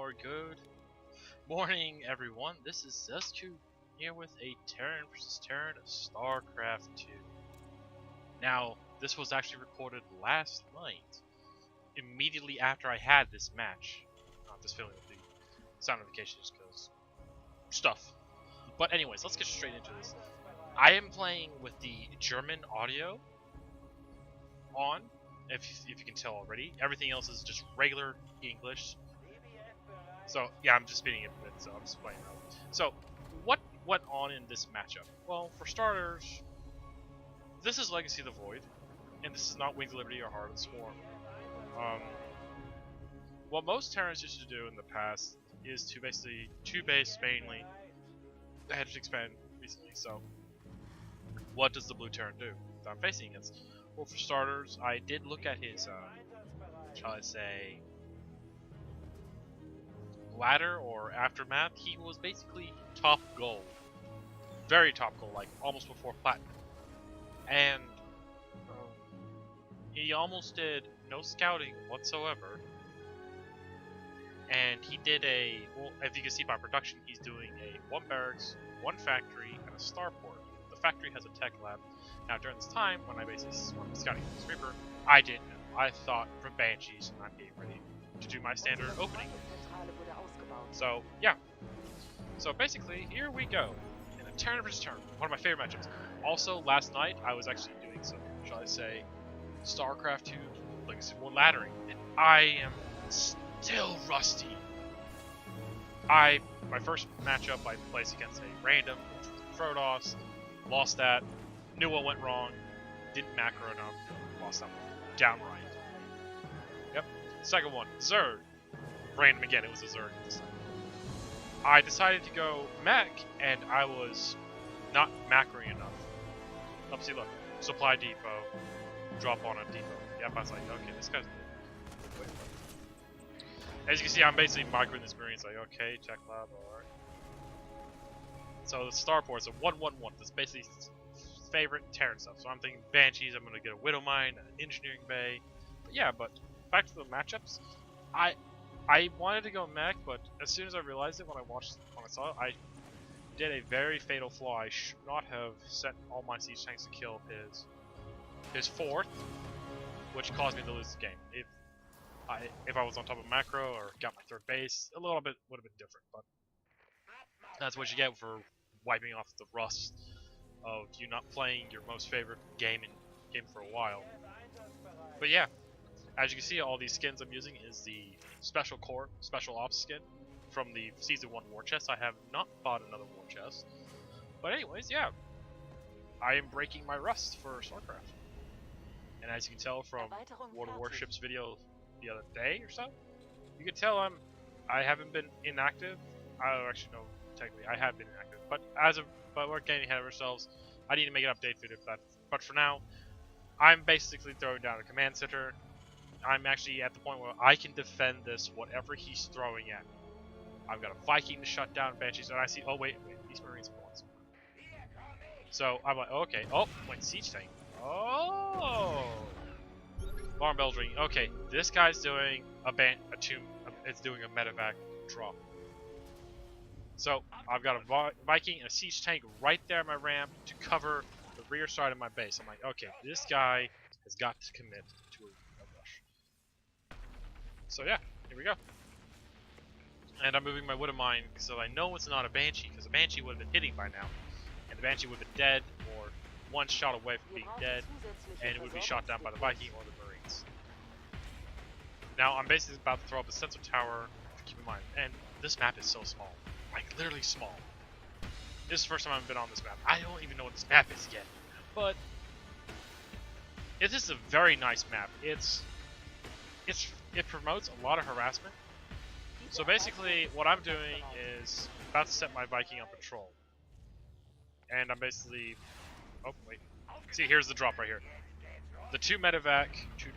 or good morning, everyone. This is Zesku here with a Terran vs. Terran of StarCraft II. Now, this was actually recorded last night, immediately after I had this match. Not this feeling with the sound notifications, because stuff. But anyways, let's get straight into this. I am playing with the German audio on, if you can tell already. Everything else is just regular English. So yeah, I'm just speeding it a bit, so I'm just playing out. So what went on in this matchup? Well, for starters, this is Legacy of the Void, and this is not Wings of Liberty or Heart of the Swarm. What most Terrans used to do in the past is to basically two-base mainly. They had to expand recently, so what does the blue Terran do that I'm facing against? Well, for starters, I did look at his, shall I say, ladder or aftermath. He was basically top gold, very top gold, like almost before platinum, and he almost did no scouting whatsoever. And he did well, if you can see by production, he's doing one barracks, one factory, and a starport. The factory has a tech lab. Now, during this time, when I basically was scouting the Reaper, I didn't know. I thought for Banshees, and I'm getting ready to do my standard opening. So, yeah. So basically, here we go. In a Terran vs. Terran, one of my favorite matchups. Also, last night, I was actually doing some, shall I say, StarCraft II Legacy of laddering. And I am still rusty. My first matchup, I placed against a random, which was Protoss. Lost that. Knew what went wrong. Didn't macro enough. Lost that one. Downright. Yep. Second one, Zerg. Random again, it was a Zerg this time. I decided to go mech, and I was not macroing enough. Up, see, look. Supply depot. Drop on a depot. Yep, I was like, okay, this guy's good. As you can see, I'm basically microing this marine. It's like, okay, tech lab, alright. So the starport's a 1-1-1. That's basically favorite Terran stuff. So I'm thinking Banshees, I'm gonna get a Widow Mine, an Engineering Bay. But yeah, but back to the matchups. I wanted to go mech, but as soon as I realized it when I saw it, I did a very fatal flaw. I should not have sent all my siege tanks to kill his fourth, which caused me to lose the game. If I was on top of macro or got my third base, a little bit would have been different, but that's what you get for wiping off the rust of you not playing your most favorite game for a while. But yeah, as you can see, all these skins I'm using is the Special Corps, Special Ops skin from the Season 1 war chest. I have not bought another war chest. But anyways, yeah, I am breaking my rust for StarCraft. And as you can tell from World of Warships video the other day or so, you can tell I haven't been inactive. I don't actually know, technically I have been inactive, but we're getting ahead of ourselves. I need to make an update video for that. But for now, I'm basically throwing down a command center. I'm actually at the point where I can defend this whatever he's throwing at me. I've got a Viking to shut down Banshees, and I see, oh wait, these Marines are going somewhere. So I'm like, okay, oh, wait, siege tank. Oh, alarm bells ringing. Okay, this guy's doing it's doing a medevac drop. So I've got a Viking and a siege tank right there on my ramp to cover the rear side of my base. I'm like, okay, this guy has got to commit to a rush. So yeah, here we go. And I'm moving my Widow Mine so I know it's not a Banshee, because a Banshee would have been hitting by now. And the Banshee would have been dead, or one shot away from being dead, and it would be shot down by the Viking or the Marines. Now I'm basically about to throw up a sensor tower, keep in mind, and this map is so small. Like, literally small. This is the first time I've been on this map. I don't even know what this map is yet. But this is a very nice map. It promotes a lot of harassment. So basically, what I'm doing is about to set my Viking on patrol. And I'm basically... Oh, wait. See, here's the drop right here. The 2 medevac, 2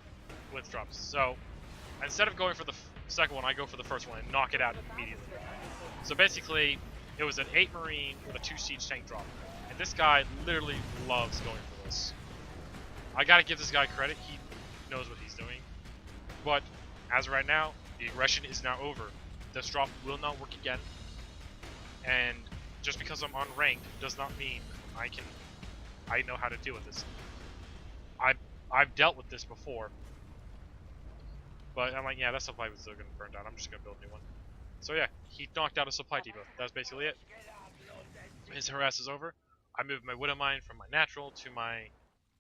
blitz drops. So, instead of going for the second one, I go for the first one and knock it out immediately. So basically, it was an 8 Marine with a 2 siege tank drop. And this guy literally loves going for this. I gotta give this guy credit, he knows what he's doing. But, as of right now, the aggression is now over. this drop will not work again. And just because I'm unranked does not mean I know how to deal with this. I've dealt with this before. But I'm like, yeah, that supply was still gonna burn down. I'm just gonna build a new one. So yeah, he knocked out a supply depot. That's basically it. His harass is over. I moved my Widow Mine from my natural to my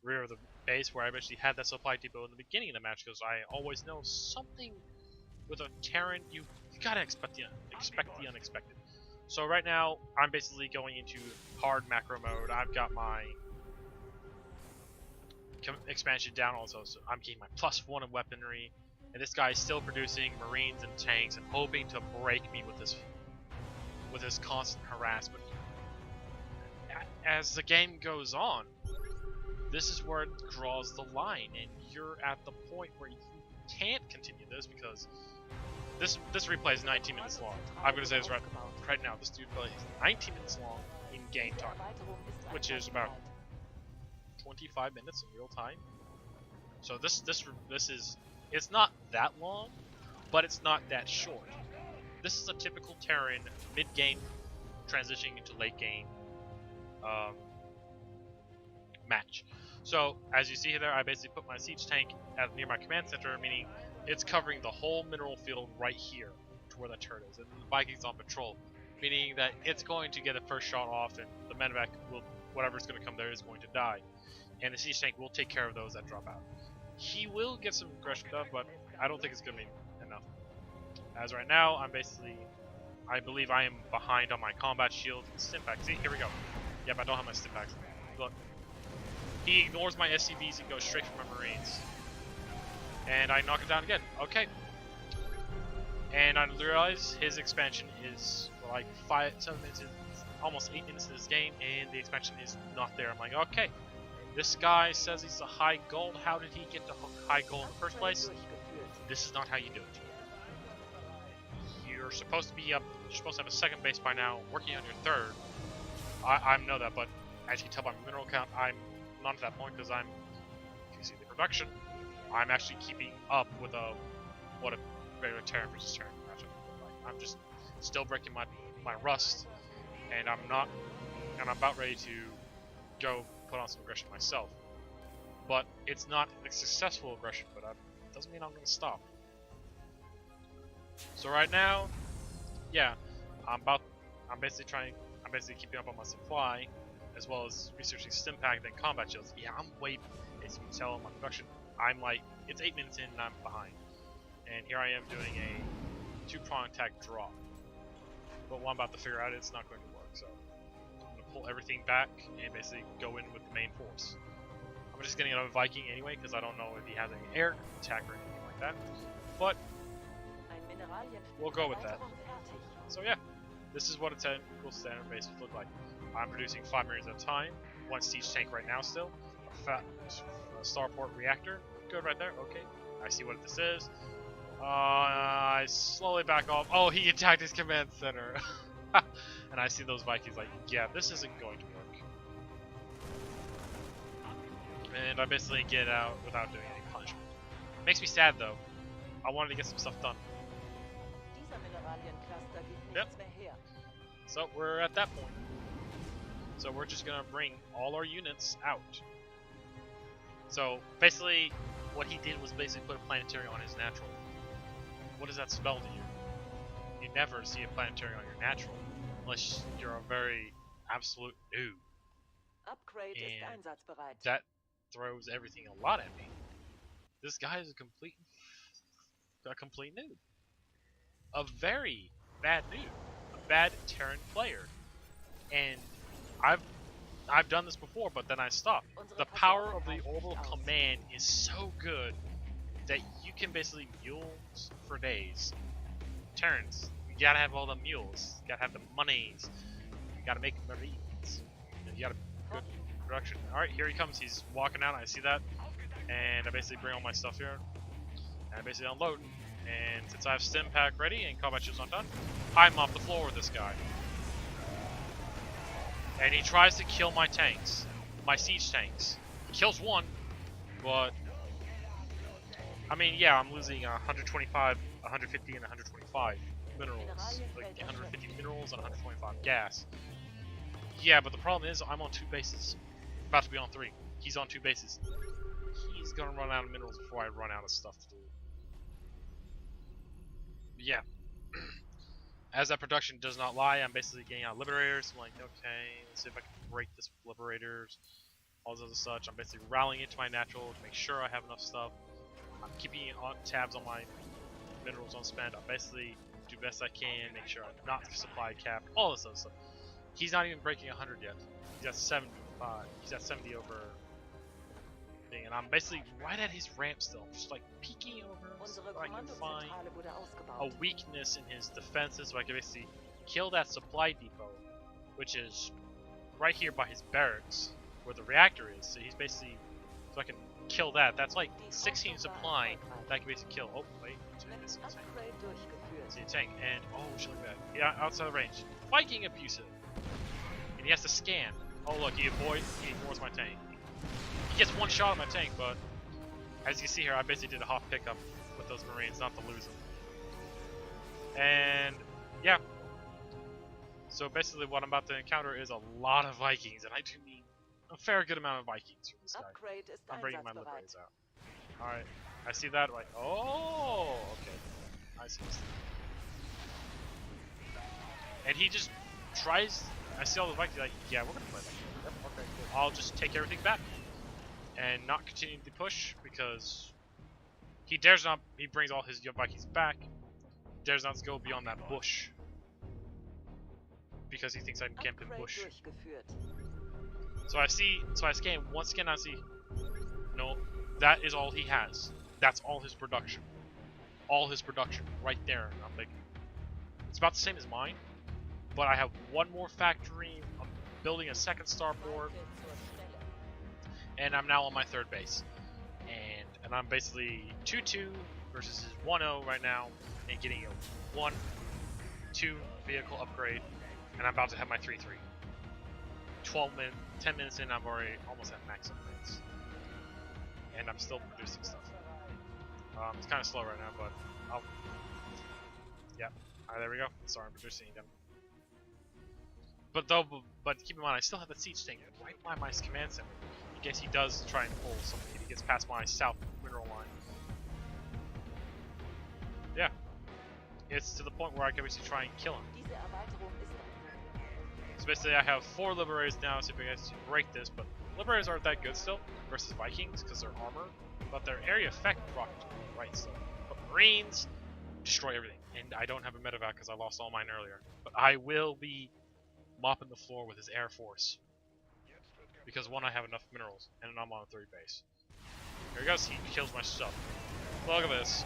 rear of the base, where I actually had that supply depot in the beginning of the match, because I always know something with a Terran, you gotta expect the unexpected. So right now, I'm basically going into hard macro mode. I've got my expansion down also, so I'm getting my +1 in weaponry, and this guy is still producing marines and tanks and hoping to break me with this constant harassment. As the game goes on, this is where it draws the line, and you're at the point where you can't continue this, because this replay is 19 minutes long. I'm gonna say this right now. This dude play is 19 minutes long in game time, which is about 25 minutes in real time. So this is, it's not that long, but it's not that short. This is a typical Terran mid-game transitioning into late game match. So as you see there, I basically put my siege tank near my command center, meaning it's covering the whole mineral field right here to where the turret is, and the Viking's on patrol, meaning that it's going to get the first shot off, and the medevac will, whatever's going to come there is going to die, and the siege tank will take care of those that drop out. He will get some aggression done, but I don't think it's going to be enough. As right now, I believe I am behind on my combat shield and stimpaks. See, here we go. Yep, I don't have my stimpaks. Look. He ignores my SCVs and goes straight for my Marines. And I knock it down again. Okay. And I realize his expansion is like 7 minutes, almost 8 minutes in this game, and the expansion is not there. I'm like, okay. This guy says he's a high gold. How did he get to high gold in the first place? This is not how you do it. You're supposed to be up. You're supposed to have a second base by now, working on your third. I know that, but as you can tell by my mineral count, I'm not at that point, because if you see the production, I'm actually keeping up with what a regular Terran versus Terran matchup would look like. I'm just still breaking my rust, and I'm about ready to go put on some aggression myself. But it's not a successful aggression, but it doesn't mean I'm going to stop. So right now, yeah, I'm basically keeping up on my supply, as well as researching stimpak and combat shields. Yeah, I'm way, as you can tell on my production, I'm like, it's 8 minutes in and I'm behind. And here I am doing a 2-prong attack drop. But what I'm about to figure out, it's not going to work, so I'm going to pull everything back and basically go in with the main force. I'm just getting another Viking anyway, because I don't know if he has any air attack or anything like that. But we'll go with that. So yeah, this is what a typical standard base would look like. I'm producing 5 Marines at a time, 1 siege tank right now still, a starport reactor, good right there, okay. I see what this is. I slowly back off. Oh, he attacked his command center. And I see those Vikings like, yeah, this isn't going to work. And I basically get out without doing any punishment. Makes me sad though. I wanted to get some stuff done. Yep. So we're at that point. So we're just gonna bring all our units out. So basically, what he did was basically put a planetary on his natural. What does that spell to you? You never see a planetary on your natural unless you're a very absolute noob. And that throws everything a lot at me. This guy is a complete noob. A very bad noob. A bad Terran player. And I've done this before, but then I stopped. The power of the orbital command is so good that you can basically mules for days. Terrans, you gotta have all the mules, you gotta have the monies, you gotta make marines, you gotta good production. Alright, here he comes, he's walking out, I see that, and I basically bring all my stuff here, and I basically unload, and since I have stim pack ready and combat shields not done, I'm off the floor with this guy. And he tries to kill my tanks, my siege tanks. He kills one, but I mean, yeah, I'm losing 125, 150, and 125. minerals, like 150 minerals and 125 gas. Yeah, but the problem is I'm on 2 bases. About to be on 3. He's on 2 bases. He's gonna run out of minerals before I run out of stuff to do. But yeah. As that production does not lie, I'm basically getting out liberators. I'm like, okay, let's see if I can break this with liberators. All this other such. I'm basically rallying into my natural to make sure I have enough stuff. I'm keeping tabs on my minerals unspent. I basically do best I can, make sure I'm not supply capped, all this other stuff. He's not even breaking 100 yet. He's at 75. He's at 70 over thing, and I'm basically right at his ramp still. I'm just like peeking over so I can find a weakness in his defenses so I can basically kill that supply depot, which is right here by his barracks where the reactor is. So he's basically, so I can kill that. That's like 16 supply that I can basically kill. Oh wait, see a tank, and oh shit, like that. Yeah, outside the range. Viking abusive. And he has to scan. Oh look, he ignores my tank. He gets one shot at my tank, but as you can see here, I basically did a hot pickup with those Marines, not to lose them. And yeah. So basically what I'm about to encounter is a lot of Vikings, and I do mean a fair good amount of Vikings from this guy. I'm bringing my liberators out. Alright, I see that, like, oh, okay. I see this. And he just tries, I see all the Vikings, like, yeah, we're gonna play that. Yep, okay, cool. I'll just take everything back. And not continue the push, because he dares not, he brings all his Vikings back, dares not to go beyond that bush. Because he thinks I can camp in bush. So I scan, once again I see, no, that is all he has. That's all his production. All his production, right there. I'm like, it's about the same as mine, but I have one more factory, I'm building a second starport, and I'm now on my 3rd base. And I'm basically 2-2 versus his 1-0 right now, and getting a 1-2 vehicle upgrade, and I'm about to have my 3-3. 10 minutes in, I'm already almost at max upgrades. And I'm still producing stuff. It's kind of slow right now, but I'll... Yeah, alright, there we go. Sorry, I'm producing again. But keep in mind, I still have that siege tank right by my command center. In case he does try and pull something, if he gets past my south mineral line. Yeah. It's to the point where I can basically try and kill him. So basically I have 4 liberators now, so if I guys break this, but liberators aren't that good still versus Vikings because they're armor, but their area effect rocked right still. But Marines destroy everything, and I don't have a medevac because I lost all mine earlier. But I will be mopping the floor with his air force because 1, I have enough minerals, and I'm on a 3 base. Here he goes, he kills my stuff. Look at this.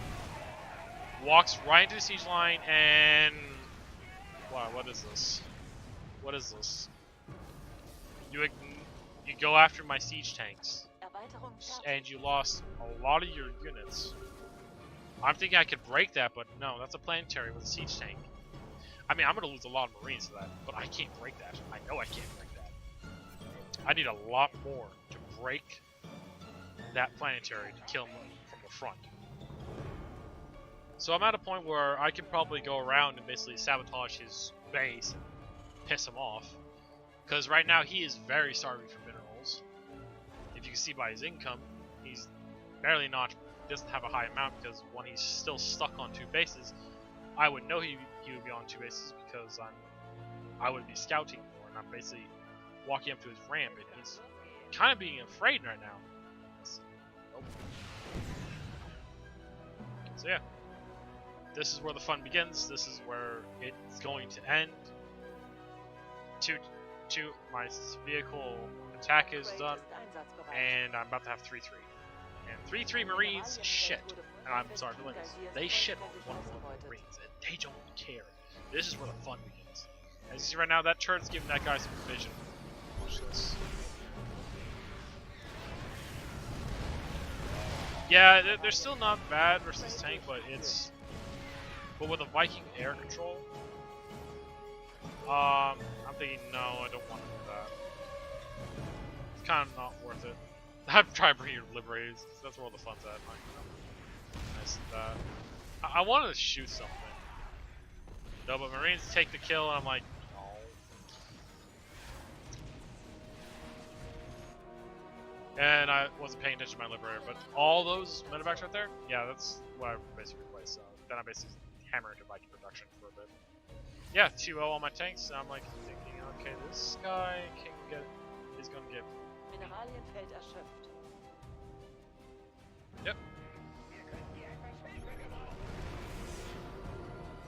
Walks right into the siege line, and wow, what is this? What is this? You go after my siege tanks, and you lost a lot of your units. I'm thinking I could break that, but no, that's a planetary with a siege tank. I mean, I'm going to lose a lot of Marines to that, but I can't break that. I know I can't break that. I need a lot more to break that planetary to kill him from the front. So I'm at a point where I can probably go around and basically sabotage his base and piss him off. Because right now he is very starving for minerals. If you can see by his income, he's barely not, doesn't have a high amount because when he's still stuck on 2 bases, I would know he would be on 2 bases because I would be scouting more, and I'm basically walking up to his ramp, and he's kind of being afraid right now. Nope. So yeah, this is where the fun begins. This is where it's going to end. My vehicle attack is done, and I'm about to have 3-3. And 3-3 Marines shit. And I'm sorry for this. They shit on 1 Marines, and they don't care. This is where the fun begins. As you see right now, that turret's giving that guy some vision. Watch this. Yeah, they're still not bad versus tank, but it's... But with a Viking air control, I'm thinking, no, I don't want to do that. It's kind of not worth it. I'm trying to bring you liberators. That's where all the fun's at. I see that. I wanted to shoot something. No, but Marines take the kill, and I'm like, no. And I wasn't paying attention to my Liberator, but all those medevacs right there, yeah, that's what I basically replaced. So then I basically hammered into Viking production for a bit. Yeah, 2-0 on my tanks, and I'm like thinking, okay, this guy is gonna get. Mineralienfeld erschöpft. Yep.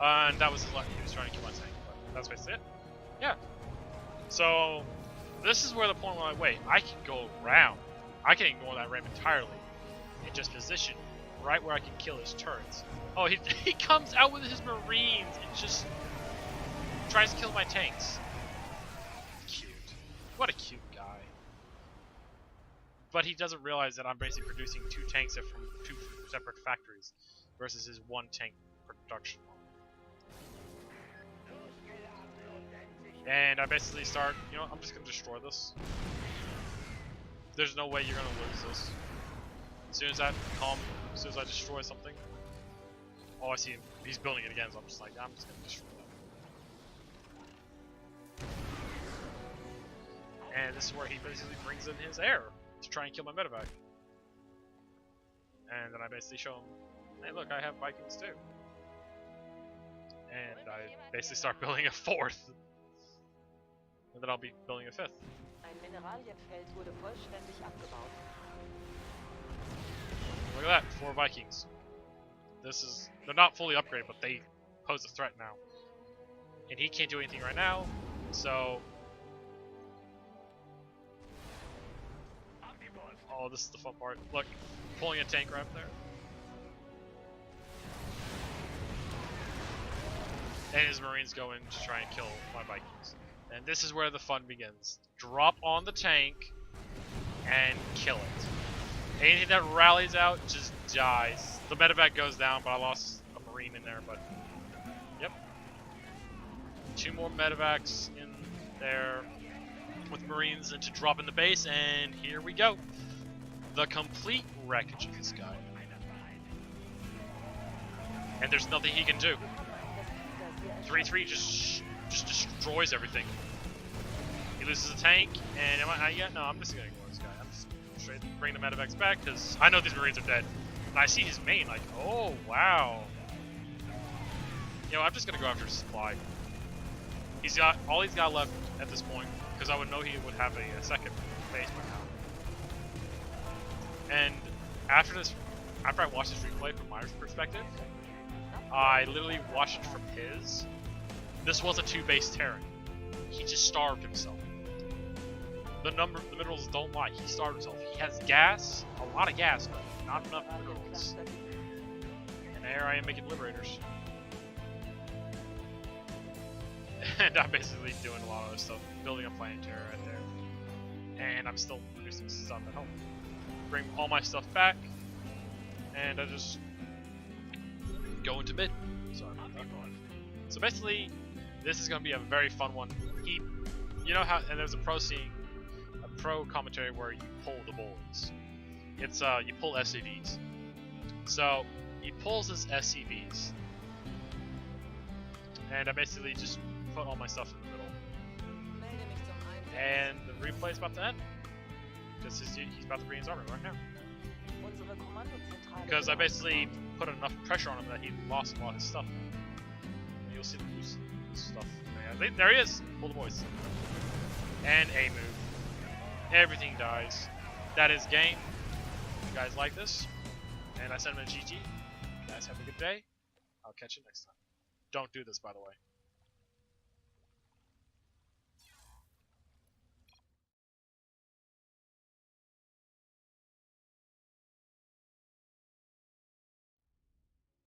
And that was his luck. He was trying to kill my tank, but that's basically it. Yeah. So this is where the point where I'm like, wait, I can go around. I can ignore that ramp entirely and just position right where I can kill his turrets. Oh, he comes out with his Marines and just tries to kill my tanks. Cute. What a cute guy. But he doesn't realize that I'm basically producing 2 tanks from 2 separate factories versus his 1 tank production. And I basically start, you know, I'm just gonna destroy this. There's no way you're gonna lose this. As soon as I destroy something, oh, I see him. He's building it again, so I'm just like, I'm just gonna destroy that. And this is where he basically brings in his air to try and kill my medevac. And then I basically show him, hey, look, I have Vikings too. And I basically start building a 4th. And then I'll be building a 5th. Ein Mineralienfeld wurde vollständig abgebaut. Look at that, 4 Vikings. They're not fully upgraded, but they pose a threat now. And he can't do anything right now, so... Oh, this is the fun part. Look, pulling a tank right there. And his Marines go in to try and kill my Vikings. And this is where the fun begins. Drop on the tank and kill it. Anything that rallies out just dies. The medevac goes down, but I lost a Marine in there, but yep. 2 more medevacs in there with Marines and to drop in the base, and here we go. The complete wreckage of this guy. And there's nothing he can do. 3-3 just destroys everything. He loses a tank, and I'm just gonna ignore this guy. I'm just straight bring the medevacs back because I know these Marines are dead. And I see his main, like, oh wow. You know, I'm just gonna go after supply. He's got all he's got left at this point, because I would know he would have a second base by now. And after I watched this replay from my perspective, I literally watched it from his. This was a 2-base Terran. He just starved himself. The minerals don't lie. He starved himself. He has gas, a lot of gas, but not enough minerals. And there I am making Liberators. And I'm basically doing a lot of other stuff, building a planetary right there. And I'm still producing stuff at home. Bring all my stuff back, and I just go into mid. Sorry about that. So basically, this is going to be a very fun one. You know how, and there's a pro commentary where you pull the bullies. It's you pull SCVs. So he pulls his SCVs, and I basically just put all my stuff in the middle. And the replay's about to end because he's about to bring his army right now. Because I basically put enough pressure on him that he lost a lot of his stuff. You'll see the loose stuff. Yeah, there he is! Pull the boys. And a move. Everything dies. That is game. You guys like this? And I send him a GG. You guys have a good day. I'll catch you next time. Don't do this, by the way.